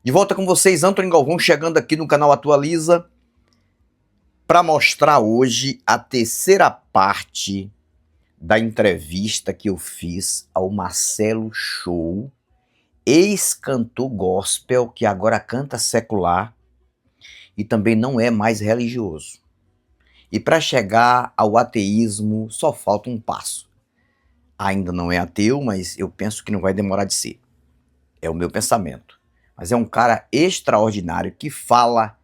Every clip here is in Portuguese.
De volta com vocês, Antônio Galvão, chegando aqui no canal Atualiza para mostrar hoje a terceira parte da entrevista que eu fiz ao Marcelo Show, ex-cantor gospel que agora canta secular e também não é mais religioso. E para chegar ao ateísmo só falta um passo. Ainda não é ateu, mas eu penso que não vai demorar de ser. É o meu pensamento. Mas é um cara extraordinário que fala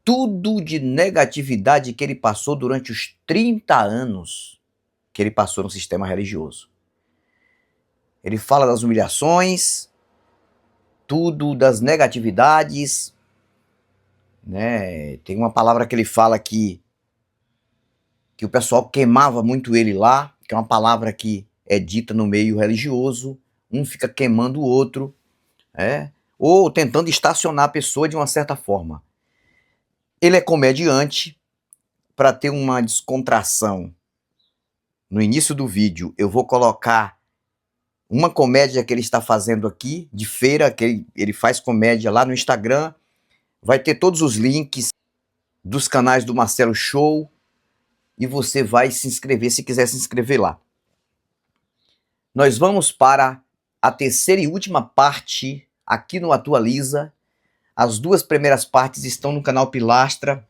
tudo de negatividade que ele passou durante os 30 anos que ele passou no sistema religioso. Ele fala das humilhações, tudo das negatividades, né? Tem uma palavra que ele fala que o pessoal queimava muito ele lá, que é uma palavra que é dita no meio religioso, um fica queimando o outro, ou tentando estacionar a pessoa de uma certa forma. Ele é comediante. Para ter uma descontração, no início do vídeo eu vou colocar uma comédia que ele está fazendo aqui, de feira, que ele faz comédia lá no Instagram. Vai ter todos os links dos canais do Marcelo Show e você vai se inscrever se quiser se inscrever lá. Nós vamos para a terceira e última parte aqui no Atualiza. As duas primeiras partes estão no canal Pilastra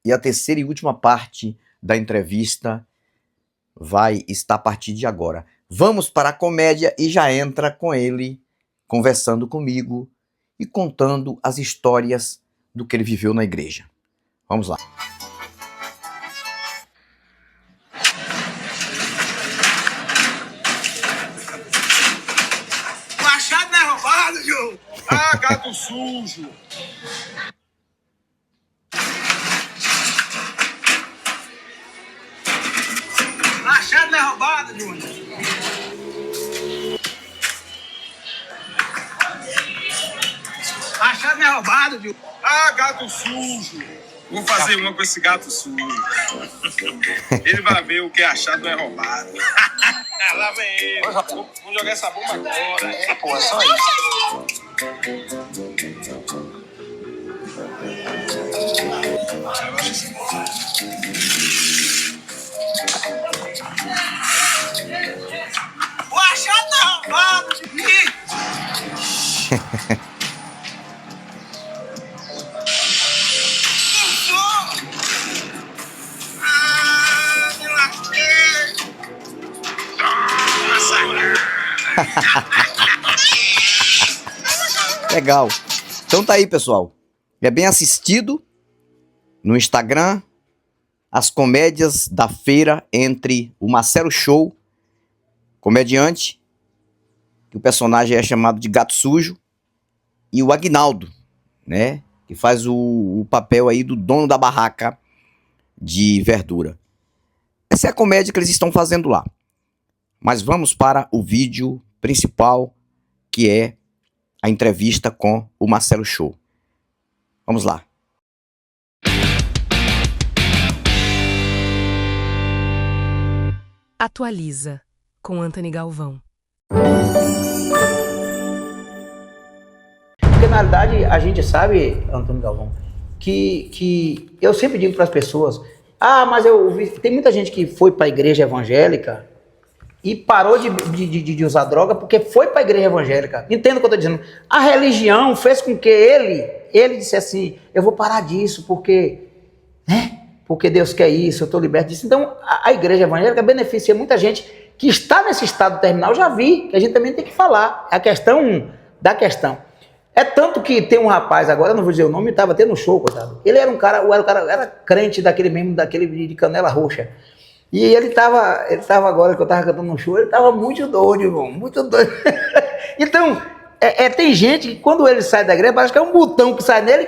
e a terceira e última parte da entrevista vai estar a partir de agora. Vamos para a comédia e já entra com ele conversando comigo e contando as histórias do que ele viveu na igreja. Vamos lá. Machado não é roubado, João. Ah, gato sujo. Machado não é roubado, Júnior. Machado não é roubado, Júnior. Ah, gato sujo. Vou fazer uma com esse gato sujo. Ele vai ver o que é achado não é roubado. Lá vem ele. Vamos jogar essa bomba agora. Pô, é só isso. O achado não é roubado, Júnior. Legal. Então tá aí, pessoal. É bem assistido no Instagram as comédias da feira entre o Marcelo Show, comediante, que o personagem é chamado de Gato Sujo, e o Aguinaldo, né, que faz o papel aí do dono da barraca de verdura. Essa é a comédia que eles estão fazendo lá. Mas vamos para o vídeo principal, que é a entrevista com o Marcelo Show. Vamos lá. Atualiza, com Antônio Galvão. Porque na realidade a gente sabe, Antônio Galvão, que eu sempre digo para as pessoas, mas tem muita gente que foi para a igreja evangélica e parou de usar droga porque foi para a igreja evangélica. Entenda o que eu estou dizendo. A religião fez com que ele disse assim, eu vou parar disso porque, porque Deus quer isso, eu estou liberto disso. Então a igreja evangélica beneficia muita gente que está nesse estado terminal. Já vi, que a gente também tem que falar. É a questão da questão. É tanto que tem um rapaz agora, eu não vou dizer o nome, estava tendo um show, coitado. Ele era um cara, era crente daquele de canela roxa. E ele tava agora que eu tava cantando no show, ele tava muito doido, irmão, muito doido. Então, tem gente que quando ele sai da igreja, parece que é um botão que sai nele,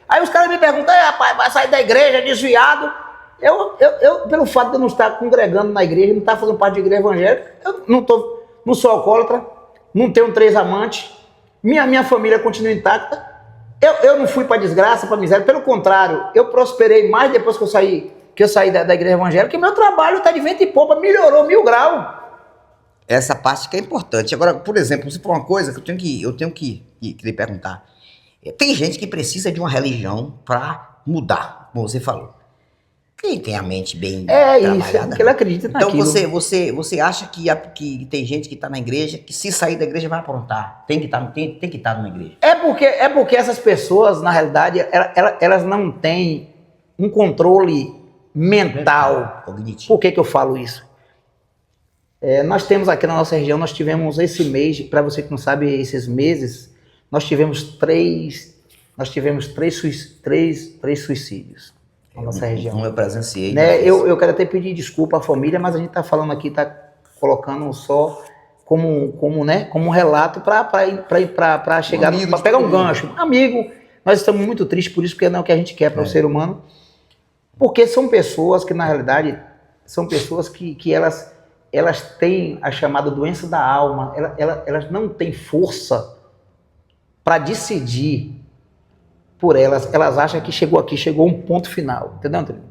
aí os caras me perguntam, rapaz, vai sair da igreja, desviado. Eu, pelo fato de eu não estar congregando na igreja, não estar fazendo parte de igreja evangélica, eu não sou alcoólatra, não tenho 3 amantes, minha família continua intacta, eu não fui para desgraça, para miséria, pelo contrário, eu prosperei mais depois que eu saí da igreja evangélica, que meu trabalho está de vento e popa, melhorou 1000 graus. Essa parte que é importante. Agora, por exemplo, se for uma coisa que eu tenho que lhe perguntar. Tem gente que precisa de uma religião para mudar, como você falou. Quem tem a mente bem isso, porque ele acredita naquilo. Então você acha que tem gente que está na igreja, que se sair da igreja vai aprontar. Tem que estar numa igreja. É porque essas pessoas, na realidade, elas não têm um controle mental. Cognitivo. Por que eu falo isso? Nós temos aqui na nossa região, nós tivemos esse mês, para você que não sabe, esses meses, nós tivemos três suicídios na nossa região. Eu presenciei. Né? Eu quero até pedir desculpa à família, mas a gente está falando aqui, está colocando só como um relato para chegar, para pegar um gancho. Amigo, nós estamos muito tristes por isso, porque não é o que a gente quer para o ser humano, porque são pessoas que, na realidade, são pessoas que elas têm a chamada doença da alma, elas não têm força para decidir por elas acham que chegou um ponto final, entendeu, Antônio?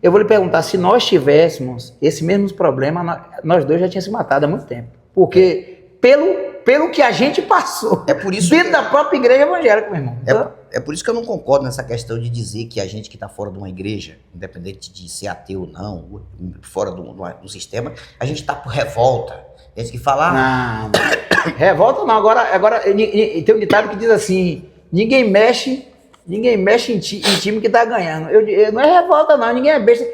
Eu vou lhe perguntar, se nós tivéssemos esse mesmo problema, nós dois já tínhamos se matado há muito tempo, porque pelo que a gente passou, por isso dentro da própria igreja evangélica, meu irmão. É por isso que eu não concordo nessa questão de dizer que a gente que está fora de uma igreja, independente de ser ateu ou não, fora do sistema, a gente está por revolta. Tem gente que fala... Não, revolta não. Agora tem um ditado que diz assim, ninguém mexe em time que está ganhando. Não é revolta não, ninguém é besta.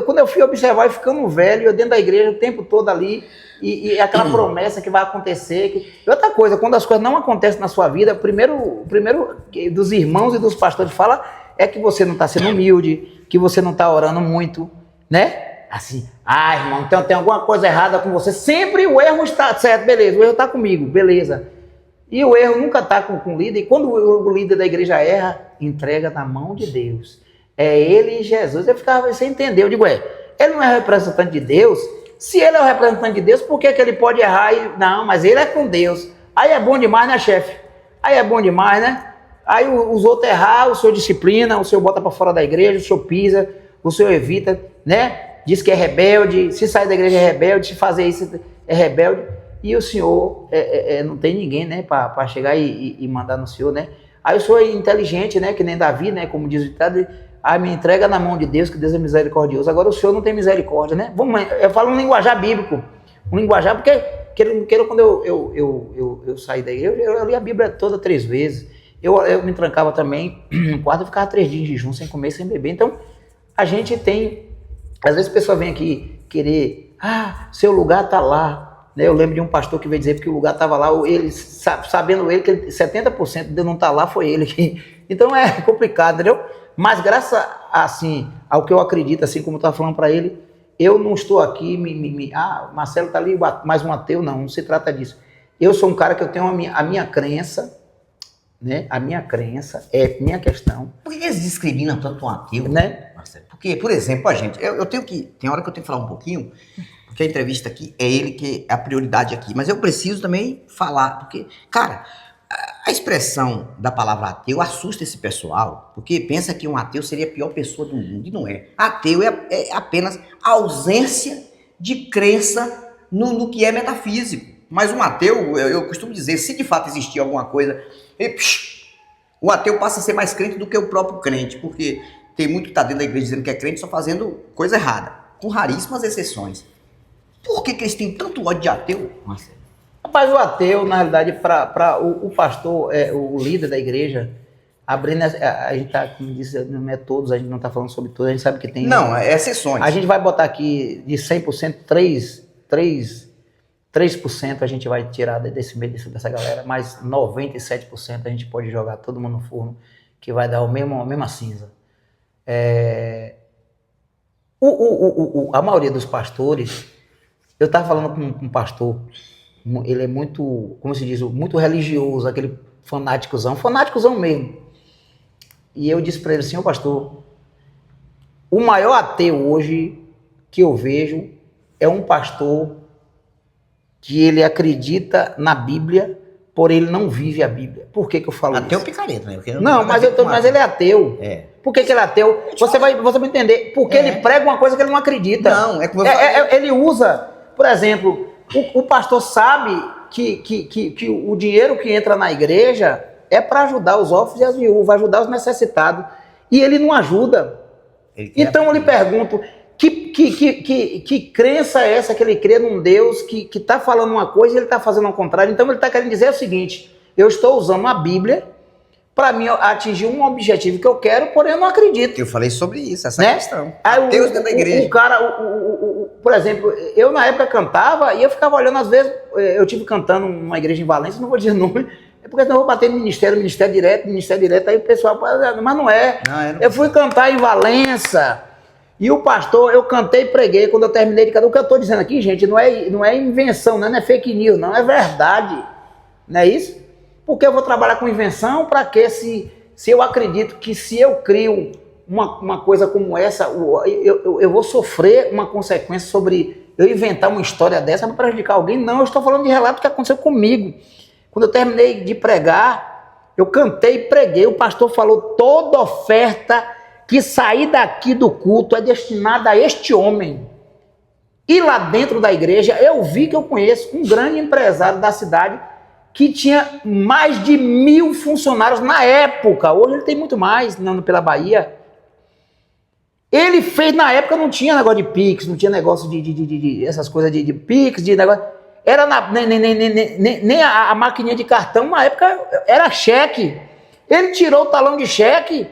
Quando eu fui observar e ficando velho, eu dentro da igreja o tempo todo ali, e aquela promessa que vai acontecer. E outra coisa, quando as coisas não acontecem na sua vida, primeiro dos irmãos e dos pastores fala é que você não está sendo humilde, que você não está orando muito, né? Assim, irmão, então tem alguma coisa errada com você. Sempre o erro está certo, beleza, o erro está comigo, beleza. E o erro nunca está com o líder, e quando o líder da igreja erra, entrega na mão de Deus. É ele e Jesus. Eu ficava sem entender. Eu digo, ele não é representante de Deus? Se ele é o representante de Deus, por que ele pode errar? Não, mas ele é com Deus. Aí é bom demais, né, chefe? Aí é bom demais, né? Aí os outros errar, o senhor disciplina, o senhor bota para fora da igreja, o senhor pisa, o senhor evita, né? Diz que é rebelde, se sair da igreja é rebelde, se fazer isso é rebelde. E o senhor não tem ninguém, né, para chegar e mandar no senhor, né? Aí o senhor é inteligente, né, que nem Davi, né, como diz o ditado, me entrega na mão de Deus, que Deus é misericordioso. Agora o senhor não tem misericórdia, né? Eu falo um linguajar bíblico, porque quando eu saí da igreja, eu li a Bíblia toda 3 vezes. Eu me trancava também no quarto e ficava 3 dias de jejum, sem comer, sem beber. Então, a gente tem... Às vezes a pessoa vem aqui querer... seu lugar está lá. Né? Eu lembro de um pastor que veio dizer que o lugar estava lá, ele, sabendo ele que 70% de não estar lá foi ele. Então é complicado, entendeu? Mas graças assim, ao que eu acredito, assim como eu estava falando para ele, eu não estou aqui, Marcelo está ali, mais um ateu, não se trata disso. Eu sou um cara que eu tenho a minha crença, né? A minha crença é minha questão. Por que eles discriminam tanto um ateu, né? Marcelo? Porque, por exemplo, eu tenho que... Tem hora que eu tenho que falar um pouquinho, porque a entrevista aqui é ele que é a prioridade aqui, mas eu preciso também falar, porque, cara, a expressão da palavra ateu assusta esse pessoal, porque pensa que um ateu seria a pior pessoa do mundo, e não é. Ateu é apenas ausência de crença no que é metafísico. Mas um ateu, eu costumo dizer, se de fato existir alguma coisa, o ateu passa a ser mais crente do que o próprio crente, porque tem muito que está dentro da igreja dizendo que é crente só fazendo coisa errada, com raríssimas exceções. Por que eles têm tanto ódio de ateu, Marcelo? Rapaz, o ateu, na realidade, para o pastor, o líder da igreja, abrindo, a gente tá, como disse, não é todos, a gente não está falando sobre todos, a gente sabe que tem... Não, é exceções. A gente vai botar aqui de 100%, 3% a gente vai tirar dessa galera, mas 97% a gente pode jogar todo mundo no forno, que vai dar a mesma cinza. A maioria dos pastores, eu estava falando com um pastor, ele é muito, como se diz, muito religioso, aquele fanáticozão mesmo. E eu disse para ele, senhor pastor, o maior ateu hoje que eu vejo é um pastor que ele acredita na Bíblia, porém ele não vive a Bíblia. Por que eu falo ateu isso? Picareta, né? Não, mas ele é ateu. Por que ele é ateu? Você vai entender. Porque ele prega uma coisa que ele não acredita. Não, ele usa, por exemplo, O pastor sabe que o dinheiro que entra na igreja é para ajudar os órfãos e as viúvas, ajudar os necessitados. E ele não ajuda. Então eu lhe pergunto, que crença é essa que ele crê num Deus que está falando uma coisa e ele está fazendo ao contrário? Então ele está querendo dizer o seguinte: eu estou usando a Bíblia para mim atingir um objetivo que eu quero, porém eu não acredito. Eu falei sobre isso, essa né? questão. Aí Deus dentro da igreja. O cara, por exemplo, eu na época cantava e eu ficava olhando, às vezes, eu tive cantando numa igreja em Valência, não vou dizer nome, é porque senão eu vou bater no ministério direto, aí o pessoal, mas não é. Eu fui cantar em Valença e o pastor, eu cantei e preguei, quando eu terminei de cantar. O que eu estou dizendo aqui, gente, não é invenção, não é fake news, não, é verdade. Não é isso? Porque eu vou trabalhar com invenção para que se eu acredito que se eu crio uma coisa como essa, eu vou sofrer uma consequência sobre eu inventar uma história dessa para prejudicar alguém? Não, eu estou falando de relato que aconteceu comigo. Quando eu terminei de pregar, eu cantei e preguei, o pastor falou: toda oferta que sair daqui do culto é destinada a este homem. E lá dentro da igreja, eu vi que eu conheço um grande empresário da cidade que tinha mais de 1.000 funcionários na época. Hoje ele tem muito mais, andando pela Bahia. Ele fez, na época não tinha negócio de Pix, não tinha negócio de essas coisas de Pix, de negócio. Era nem a maquininha de cartão, na época era cheque. Ele tirou o talão de cheque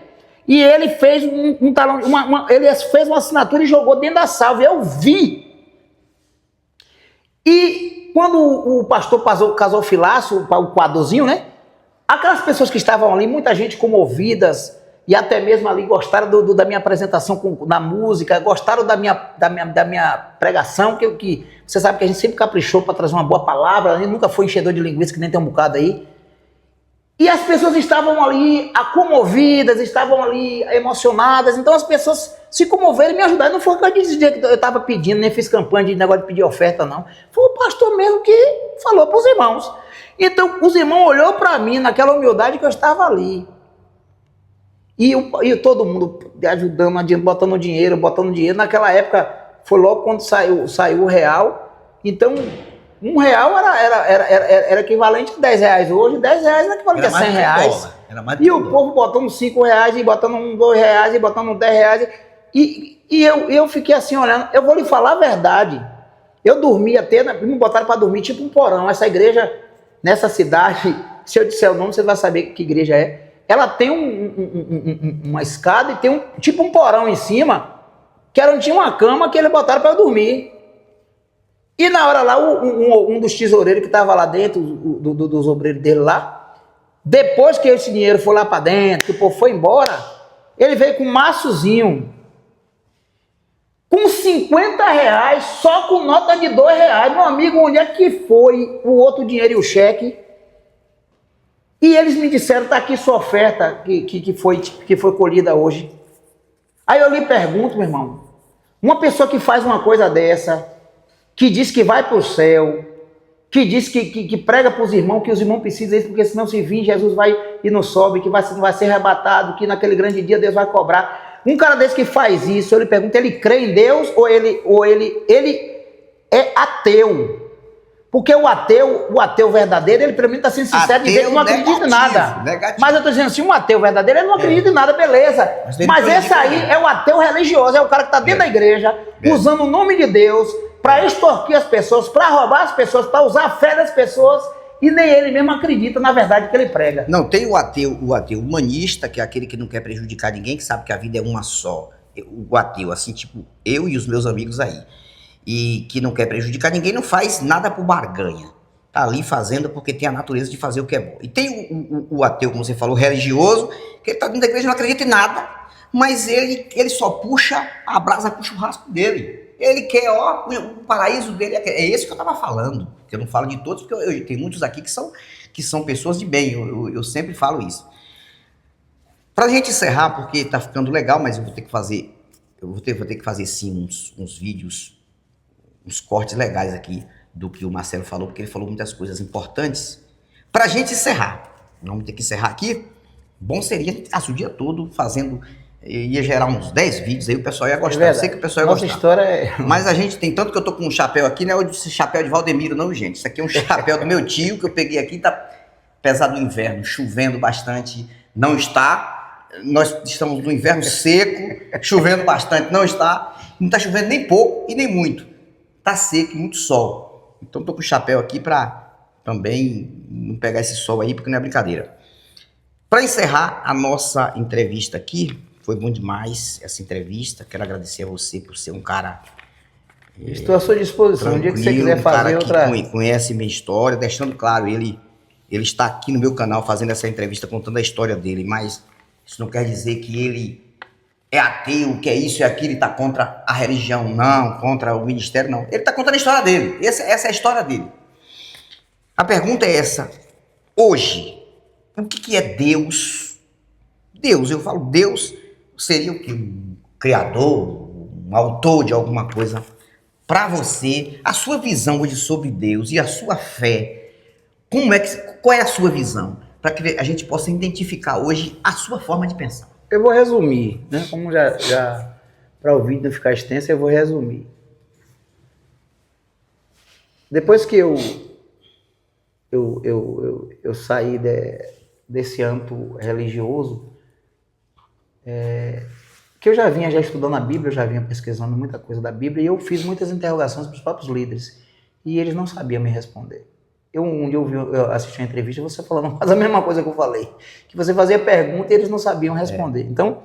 e ele fez um talão, ele fez uma assinatura e jogou dentro da salva. Eu vi. E quando o pastor casou o filaço, o quadrozinho, né? Aquelas pessoas que estavam ali, muita gente comovidas, e até mesmo ali gostaram da minha apresentação na música, gostaram da minha pregação, que você sabe que a gente sempre caprichou para trazer uma boa palavra, a gente nunca foi enchedor de linguiça, que nem tem um bocado aí. E as pessoas estavam ali comovidas, estavam ali emocionadas, então as pessoas se comoveram e me ajudaram. Não foi o que eu dizia que eu estava pedindo, nem fiz campanha de negócio de pedir oferta, não. Foi o pastor mesmo que falou para os irmãos. Então os irmãos olhou para mim naquela humildade que eu estava ali. E todo mundo ajudando, botando dinheiro. Naquela época, foi logo quando saiu o real. Então, R$1 era equivalente a R$10. Hoje, R$10 era equivalente a R$100. E o povo botando R$5, e botando R$2, e botando R$10. E eu fiquei assim olhando. Eu vou lhe falar a verdade. Eu dormi até, me botaram para dormir tipo um porão. Essa igreja, nessa cidade, se eu disser o nome, você vai saber que igreja é. Ela tem uma escada e tem tipo um porão em cima, que era onde tinha uma cama que eles botaram para eu dormir. E na hora lá, um dos tesoureiros que estava lá dentro, dos obreiros dele lá, depois que esse dinheiro foi lá para dentro, que o povo foi embora, ele veio com um maçozinho, com R$50, só com nota de R$2. Meu amigo, onde é que foi o outro dinheiro e o cheque? E eles me disseram: está aqui sua oferta que foi colhida hoje. Aí eu lhe pergunto, meu irmão, uma pessoa que faz uma coisa dessa, que diz que vai para o céu, que diz que prega para os irmãos, que os irmãos precisam disso, porque senão se vir, Jesus vai e não sobe, que vai ser arrebatado, que naquele grande dia Deus vai cobrar. Um cara desse que faz isso, eu lhe pergunto, ele crê em Deus ou ele é ateu? Porque o ateu verdadeiro, ele pelo menos está sendo sincero de dizer que não acredita em nada. Negativo. Mas eu estou dizendo assim, um ateu verdadeiro, ele não acredita em nada, beleza. Mas esse aí é o ateu religioso, é o cara que está dentro da igreja, usando o nome de Deus para extorquir as pessoas, para roubar as pessoas, para usar a fé das pessoas, e nem ele mesmo acredita na verdade que ele prega. Não, tem o ateu humanista, que é aquele que não quer prejudicar ninguém, que sabe que a vida é uma só. O ateu, assim, tipo, eu e os meus amigos aí. E que não quer prejudicar ninguém, não faz nada por barganha. Tá ali fazendo porque tem a natureza de fazer o que é bom. E tem o ateu, como você falou, religioso, que ele tá dentro da igreja e não acredita em nada, mas ele só puxa a brasa pro churrasco dele. Ele quer, o paraíso dele é esse que eu tava falando. Eu não falo de todos, porque eu tenho muitos aqui que são pessoas de bem, eu sempre falo isso. Pra gente encerrar, porque tá ficando legal, mas eu vou ter que fazer sim uns vídeos, uns cortes legais aqui do que o Marcelo falou, porque ele falou muitas coisas importantes. Pra gente encerrar, vamos ter que encerrar aqui. Bom seria a gente ficar o dia todo fazendo ia gerar uns 10 vídeos aí, o pessoal ia gostar. É eu sei que o pessoal ia nossa gostar. História é... Mas a gente tem tanto que eu tô com um chapéu aqui, não é esse chapéu de Valdemiro, não, gente. Isso aqui é um chapéu do meu tio que eu peguei aqui, tá pesado no inverno, chovendo bastante, não está. Nós estamos no inverno seco, chovendo bastante, não está. Não está chovendo nem pouco e nem muito. Tá seco e muito sol. Então tô com o chapéu aqui para também não pegar esse sol aí, porque não é brincadeira. Para encerrar a nossa entrevista aqui, foi bom demais essa entrevista. Quero agradecer a você por ser um cara Estou à sua disposição. Um dia que você quiser fazer outra... que conhece minha história, deixando claro, ele está aqui no meu canal fazendo essa entrevista, contando a história dele, mas isso não quer dizer que ele é ateu, que é isso e aquilo, ele está contra a religião, não, contra o ministério, não. Ele está contando a história dele, essa é a história dele. A pergunta é essa, hoje, o que é Deus? Deus, eu falo Deus, seria o quê? Um criador, um autor de alguma coisa. Para você, a sua visão hoje sobre Deus e a sua fé, qual é a sua visão? Para que a gente possa identificar hoje a sua forma de pensar. Eu vou resumir, né? Como já para o vídeo não ficar extenso, eu vou resumir. Depois que eu saí desse âmbito religioso, que eu já vinha estudando a Bíblia, eu já vinha pesquisando muita coisa da Bíblia, e eu fiz muitas interrogações para os próprios líderes, e eles não sabiam me responder. Um dia eu assisti uma entrevista, você falando quase a mesma coisa que eu falei, que você fazia pergunta e eles não sabiam responder. Então,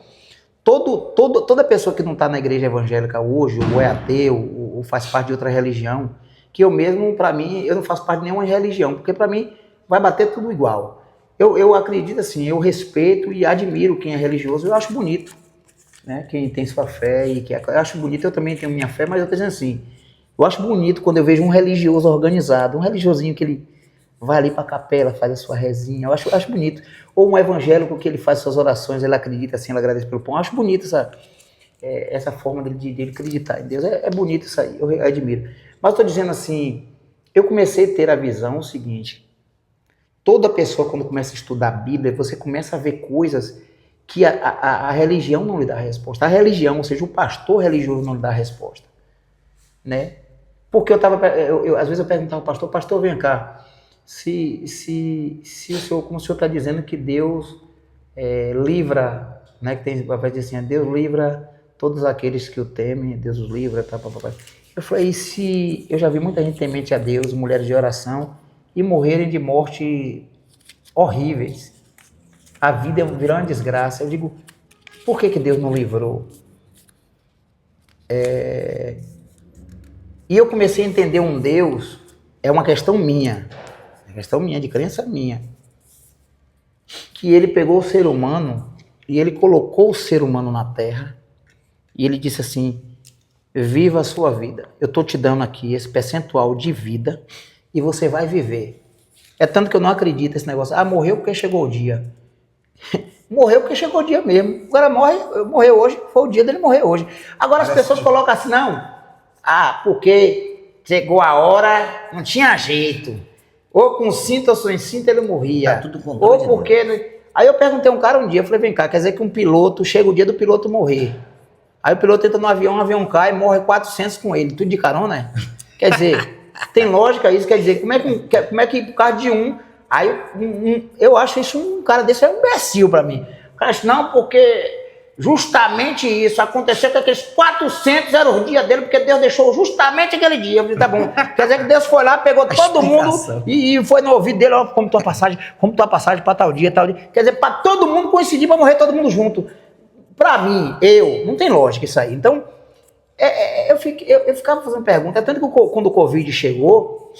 toda pessoa que não está na igreja evangélica hoje, ou é ateu, ou faz parte de outra religião, que eu mesmo, para mim, eu não faço parte de nenhuma religião, porque para mim vai bater tudo igual. Eu acredito assim, eu respeito e admiro quem é religioso, eu acho bonito, né? Quem tem sua fé, eu acho bonito, eu também tenho minha fé, mas eu estou dizendo assim, eu acho bonito quando eu vejo um religioso organizado, um religiosinho que ele vai ali para a capela, faz a sua rezinha, eu acho bonito. Ou um evangélico que ele faz suas orações, ele acredita assim, ele agradece pelo pão. Eu acho bonito essa forma de ele acreditar em Deus. É bonito isso aí, eu admiro. Mas estou dizendo assim, eu comecei a ter a visão seguinte, toda pessoa quando começa a estudar a Bíblia, você começa a ver coisas que a religião não lhe dá a resposta. A religião, ou seja, o pastor religioso não lhe dá a resposta, né? Porque às vezes eu perguntava ao pastor, vem cá, se o senhor, como o senhor está dizendo que Deus livra, né, que vai dizer assim, Deus livra todos aqueles que o temem, Deus os livra, tá. Eu falei, se eu já vi muita gente temente a Deus, mulheres de oração, e morrerem de morte horríveis, a vida virou uma desgraça. Eu digo, por que Deus não livrou? E eu comecei a entender um Deus, é uma questão minha, de crença minha, que ele pegou o ser humano e ele colocou o ser humano na terra e ele disse assim, viva a sua vida, eu estou te dando aqui esse percentual de vida e você vai viver. É tanto que eu não acredito nesse negócio, morreu porque chegou o dia. Morreu porque chegou o dia mesmo. Agora morreu hoje, foi o dia dele morrer hoje. Agora as pessoas colocam assim, não, porque chegou a hora, não tinha jeito. Ou com cinto ou sem cinto ele morria. Tá tudo ou porque... Aí eu perguntei a um cara um dia, eu falei, vem cá, quer dizer que um piloto, chega o dia do piloto morrer. Aí o piloto entra no avião, o avião cai, morre 400 com ele, tudo de carona, né? Quer dizer, tem lógica isso, quer dizer, como é que por causa de um... Aí eu acho isso, um cara desse é um imbecil pra mim. O cara disse, não, porque justamente isso aconteceu que aqueles 400 era o dia dele, porque Deus deixou justamente aquele dia. Eu falei, tá bom. Quer dizer que Deus foi lá, pegou todo mundo e foi no ouvido dele, ó, como tua passagem pra tal dia, tal dia. Quer dizer, pra todo mundo coincidir, pra morrer todo mundo junto. Pra mim, não tem lógica isso aí. Então, eu ficava fazendo pergunta, tanto que quando o Covid chegou,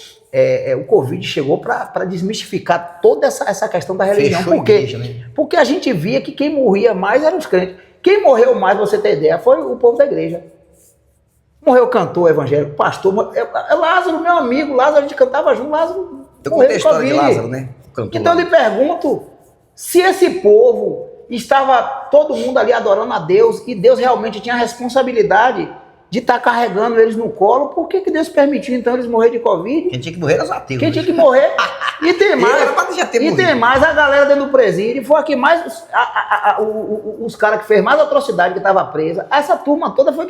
o Covid chegou para desmistificar toda essa questão da religião. Por quê? Igreja, né? Porque a gente via que quem morria mais eram os crentes. Quem morreu mais, você ter ideia, foi o povo da igreja. Morreu cantor evangélico, pastor, Lázaro, meu amigo, Lázaro, a gente cantava junto, Lázaro eu morreu de Covid. De Lázaro, né? Então eu lhe pergunto, se esse povo estava todo mundo ali adorando a Deus e Deus realmente tinha a responsabilidade de estar carregando eles no colo, por que Deus permitiu então eles morrer de Covid? Quem tinha que morrer era os ateus. Quem tinha que morrer. E tem mais, a galera dentro do presídio, foi aqui mais, os caras que fez mais atrocidade, que estava presa, essa turma toda foi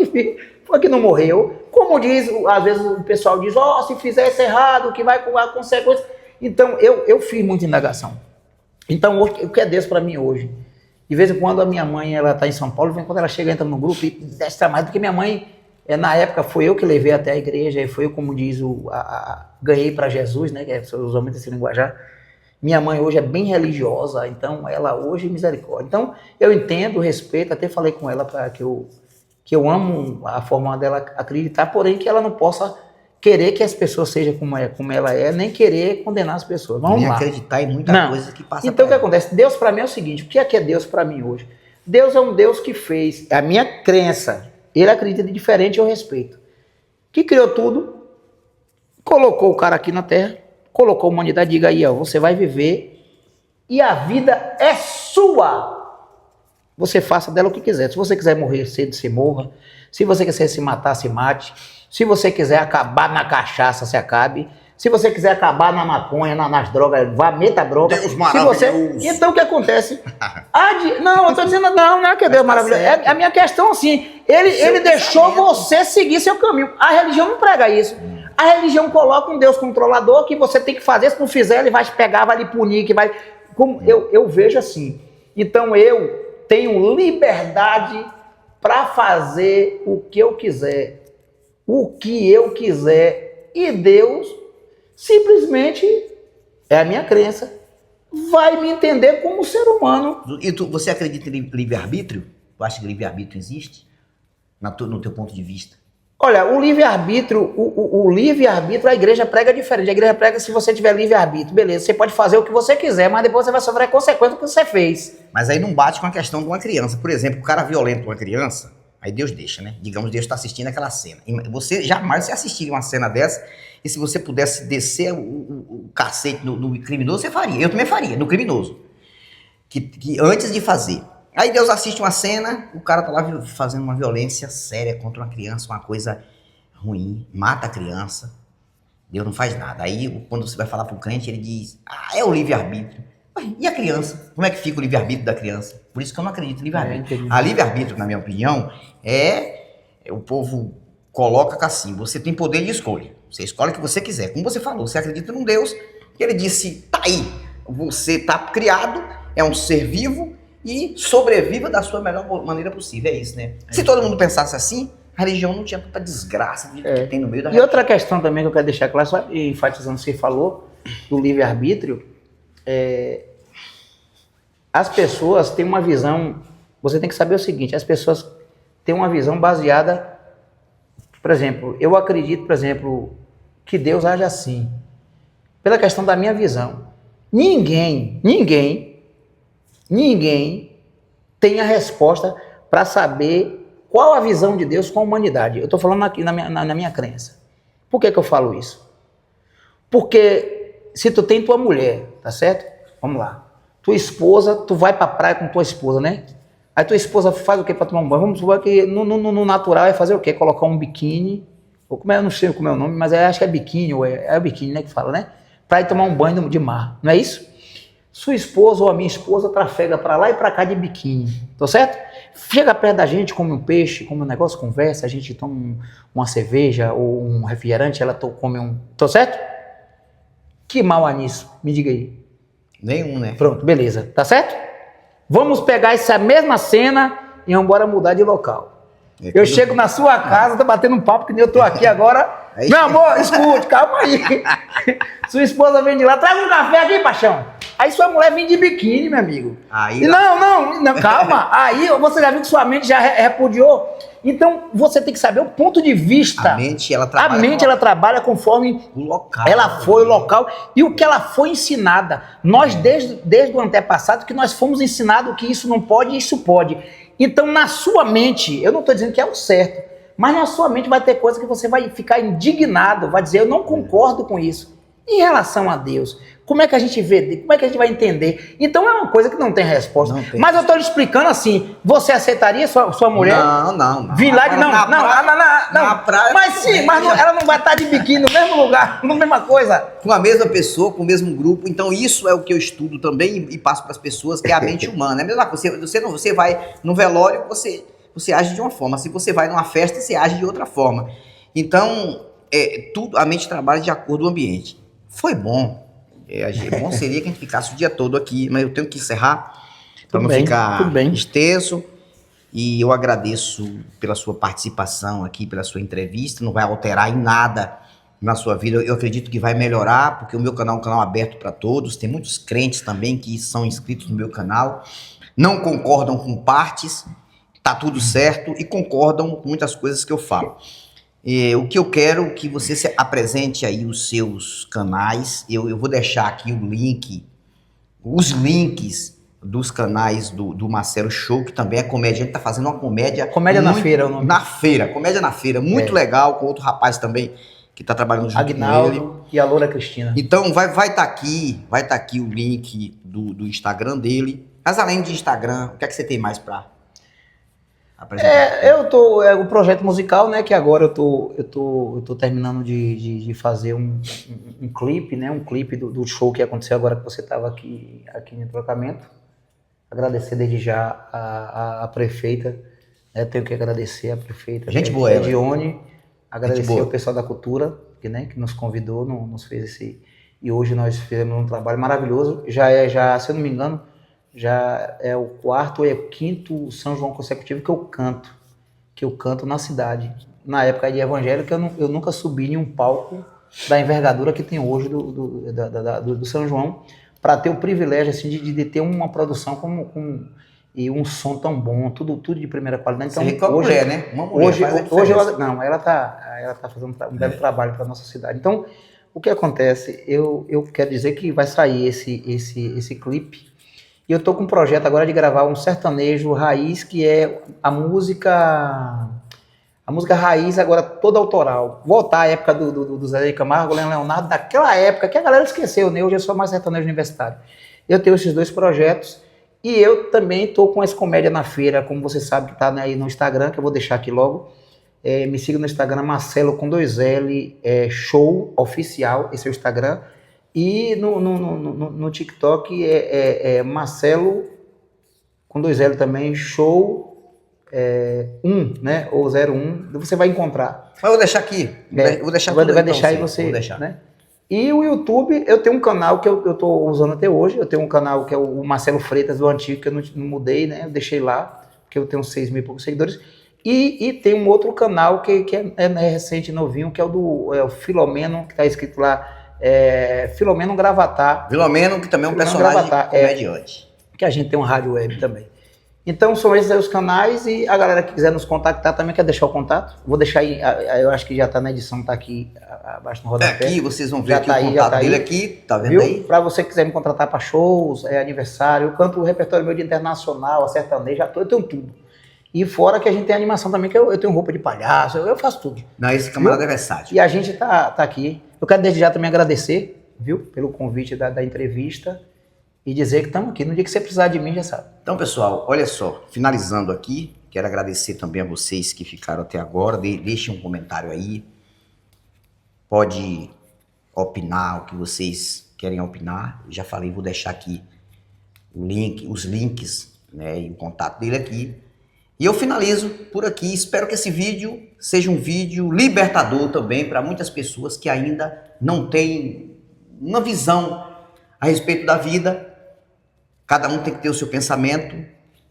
que não morreu. Como diz, às vezes o pessoal diz, se fizer isso errado, que vai com a consequência. Então, eu fiz muita indagação. Então, o que é Deus para mim hoje? De vez em quando a minha mãe, ela está em São Paulo, quando ela chega, entra no grupo e desce mais, porque minha mãe, na época, foi eu que levei até a igreja, e foi eu, como diz, ganhei para Jesus, né, que é usualmente esse linguajar. Minha mãe hoje é bem religiosa, então ela hoje é misericórdia. Então, eu entendo, respeito, até falei com ela para que eu amo a forma dela acreditar, porém que ela não possa querer que as pessoas sejam como ela é, nem querer condenar as pessoas. Vamos nem lá. Acreditar em muita coisa que passa. Então o que acontece? Deus para mim é o seguinte, o que é Deus para mim hoje? Deus é um Deus que fez, a minha crença, ele acredita de diferente, eu respeito. Que criou tudo, colocou o cara aqui na terra, colocou a humanidade, diga aí, você vai viver e a vida é sua. Você faça dela o que quiser. Se você quiser morrer cedo, você morra. Se você quiser se matar, se mate. Se você quiser acabar na cachaça, se acabe. Se você quiser acabar na maconha, nas drogas, vá, meta droga. Deus maravilhoso. Então o que acontece? Não, eu estou dizendo, não é que é Deus maravilhoso. A minha questão assim, ele deixou você seguir seu caminho. A religião não prega isso. A religião coloca um Deus controlador que você tem que fazer, se não fizer, ele vai te pegar, vai lhe punir, que vai. Como eu vejo assim. Então eu tenho liberdade para fazer o que eu quiser. O que eu quiser, e Deus simplesmente, é a minha crença, vai me entender como ser humano. E você acredita em livre-arbítrio? Tu acha que livre-arbítrio existe? No teu ponto de vista? Olha, o livre-arbítrio, o livre-arbítrio, a igreja prega diferente. A igreja prega se você tiver livre-arbítrio, beleza, você pode fazer o que você quiser, mas depois você vai sofrer a consequência do que você fez. Mas aí não bate com a questão de uma criança. Por exemplo, o cara violenta uma criança, aí Deus deixa, né? Digamos, Deus está assistindo aquela cena. Você jamais assistiria uma cena dessa, e se você pudesse descer o cacete no criminoso, você faria. Eu também faria, no criminoso. Que antes de fazer. Aí Deus assiste uma cena, o cara tá lá fazendo uma violência séria contra uma criança, uma coisa ruim, mata a criança, Deus não faz nada. Aí, quando você vai falar pro crente, ele diz, é o livre-arbítrio. E a criança? Como é que fica o livre-arbítrio da criança? Por isso que eu não acredito em livre-arbítrio. A livre-arbítrio, na minha opinião, o povo coloca assim, você tem poder de escolha. Você escolhe o que você quiser. Como você falou, você acredita num Deus, que ele disse, tá aí, você tá criado, é um ser vivo, e sobreviva da sua melhor maneira possível. É isso, né? Se todo mundo pensasse assim, a religião não tinha tanta desgraça que tem no meio da religião. E outra questão também que eu quero deixar claro, só enfatizando o que você falou, do livre-arbítrio, as pessoas têm uma visão, você tem que saber o seguinte, as pessoas têm uma visão baseada, por exemplo, eu acredito, por exemplo, que Deus age assim, pela questão da minha visão. Ninguém tem a resposta para saber qual a visão de Deus com a humanidade. Eu estou falando aqui na minha crença. Por que eu falo isso? Porque se tu tem tua mulher, tá certo? Vamos lá. Tua esposa, tu vai pra praia com tua esposa, né? Aí tua esposa faz o que para tomar um banho? Vamos supor que no natural é fazer o quê? Colocar um biquíni, ou como eu não sei como é o nome, mas acho que é biquíni, ou é biquíni, né, que fala, né? Pra ir tomar um banho de mar, não é isso? Sua esposa ou a minha esposa trafega pra lá e pra cá de biquíni, tá certo? Chega perto da gente, come um peixe, come um negócio, conversa, a gente toma uma cerveja ou um refrigerante, ela come um, tá certo? Que mal há nisso? Me diga aí. Nenhum, né? Pronto, beleza, tá certo? Vamos pegar essa mesma cena e vamos embora mudar de local. Eu chego na sua casa, tô batendo um papo que nem eu tô aqui agora. Meu amor, escute, calma aí. Sua esposa vem de lá, traz um café aqui, paixão. Aí sua mulher vem de biquíni, meu amigo. Aí, não, calma. Aí você já viu que sua mente já repudiou. Então você tem que saber o ponto de vista. A mente, ela trabalha conforme o local. Ela foi o local e o que ela foi ensinada. Nós, desde o antepassado, que nós fomos ensinados que isso não pode e isso pode. Então, na sua mente, eu não estou dizendo que é o certo, mas na sua mente vai ter coisa que você vai ficar indignado, vai dizer, eu não concordo com isso. Em relação a Deus, Como é que a gente vê? Como é que a gente vai entender? Então é uma coisa que não tem resposta. Não tem. Mas eu tô lhe explicando assim, você aceitaria sua mulher? Não. Vir lá de não. Na praia. Mas sim, mas ela não vai estar de biquíni no mesmo lugar, na mesma coisa. Com a mesma pessoa, com o mesmo grupo. Então, isso é o que eu estudo também e passo para as pessoas, que é a mente humana. É a mesma coisa. Você vai no velório, você age de uma forma. Se você vai numa festa, você age de outra forma. Então, tudo, a mente trabalha de acordo com o ambiente. Foi bom. Bom seria que a gente ficasse o dia todo aqui, mas eu tenho que encerrar para não ficar extenso. E eu agradeço pela sua participação aqui, pela sua entrevista. Não vai alterar em nada na sua vida. Eu acredito que vai melhorar, porque o meu canal é um canal aberto para todos. Tem muitos crentes também que são inscritos no meu canal. Não concordam com partes, tá tudo certo, e concordam com muitas coisas que eu falo. O que eu quero que você se apresente aí os seus canais. Eu vou deixar aqui os links dos canais do Marcelo Show, que também é comédia. A gente tá fazendo uma comédia... Comédia na Feira é o nome. Comédia na Feira. Muito legal, com outro rapaz também que tá trabalhando junto Agnaldo com ele. E a Loura Cristina. Então vai tá aqui o link do Instagram dele. Mas além de Instagram, o que é que você tem mais pra apresentar? O projeto musical, né, que agora eu tô terminando de fazer um clipe, né, um clipe do show que aconteceu agora que você estava aqui no trocamento. Agradecer desde já a prefeita, né, tenho que agradecer a prefeita. Gente boa, Edione, agradecer ao pessoal da cultura, que nos convidou, nos fez esse... E hoje nós fizemos um trabalho maravilhoso, se eu não me engano, já é o 4º ou é o 5º São João consecutivo que eu canto na cidade. Na época de evangélica, eu nunca subi em um palco da envergadura que tem hoje do São João, para ter o privilégio assim, de ter uma produção e um som tão bom, tudo de primeira qualidade. Então, você hoje, mulher, né? Uma mulher hoje ela tá fazendo um belo trabalho para nossa cidade. Então, o que acontece? Eu quero dizer que vai sair esse clipe. E eu tô com um projeto agora de gravar um sertanejo raiz, que é a música raiz agora toda autoral. Voltar à época do Zé de Camargo, Leonardo, daquela época que a galera esqueceu, né? Hoje eu sou mais sertanejo universitário. Eu tenho esses 2 projetos e eu também tô com essa Comédia na Feira, como você sabe que tá aí no Instagram, que eu vou deixar aqui logo. Me siga no Instagram, Marcelo com 2L, show oficial, esse é o Instagram. E no TikTok é Marcelo, com 2L também, show 1, né? Ou 01, você vai encontrar. Mas eu vou deixar aqui. Vou deixar tudo vai deixar aí você. Vou deixar. Né? E o YouTube, eu tenho um canal que eu tô usando até hoje. Eu tenho um canal que é o Marcelo Freitas, do antigo, que eu não mudei, né? Eu deixei lá, porque eu tenho 6 mil e poucos seguidores. E tem um outro canal que é recente, novinho, que é o Filomeno, que tá escrito lá. Filomeno Gravatar. Filomeno, que também é um personagem comediante. Que a gente tem um rádio web também. Então são esses aí os canais, e a galera que quiser nos contactar também, quer deixar o contato? Vou deixar aí, eu acho que já tá na edição, tá aqui abaixo no rodapé. Aqui, vocês vão ver aqui o contato dele aqui, tá vendo aí? Pra você que quiser me contratar para shows, aniversário, eu canto o repertório meu de internacional, a sertanejo, eu tenho tudo. E fora que a gente tem animação também, que eu tenho roupa de palhaço, eu faço tudo. Não, esse camarada é versátil. E a gente tá aqui. Eu quero desde já também agradecer, viu, pelo convite da entrevista e dizer que estamos aqui. No dia que você precisar de mim, já sabe. Então, pessoal, olha só, finalizando aqui, quero agradecer também a vocês que ficaram até agora. Deixem um comentário aí. Pode opinar o que vocês querem opinar. Eu já falei, vou deixar aqui os links, né, e o contato dele aqui. E eu finalizo por aqui. Espero que esse vídeo seja um vídeo libertador também para muitas pessoas que ainda não têm uma visão a respeito da vida. Cada um tem que ter o seu pensamento.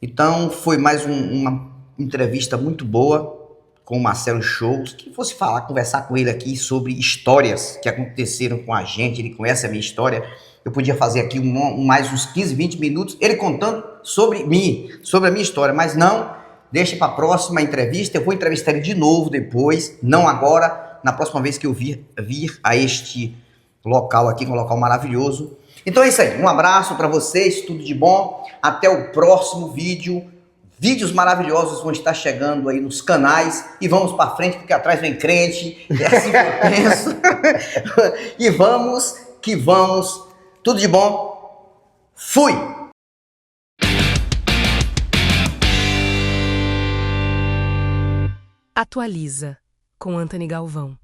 Então foi mais uma entrevista muito boa com o Marcelo Show, que fosse conversar com ele aqui sobre histórias que aconteceram com a gente. Ele conhece a minha história. Eu podia fazer aqui mais uns 15, 20 minutos, ele contando sobre mim, sobre a minha história, mas não. Deixa para a próxima entrevista, eu vou entrevistar ele de novo depois, não agora, na próxima vez que eu vir a este local aqui, que é um local maravilhoso. Então é isso aí, um abraço para vocês, tudo de bom, até o próximo vídeo. Vídeos maravilhosos vão estar chegando aí nos canais e vamos para frente, porque atrás vem crente, é assim que eu penso. E vamos que vamos Tudo de bom. Fui! Atualiza, com Antony Galvão.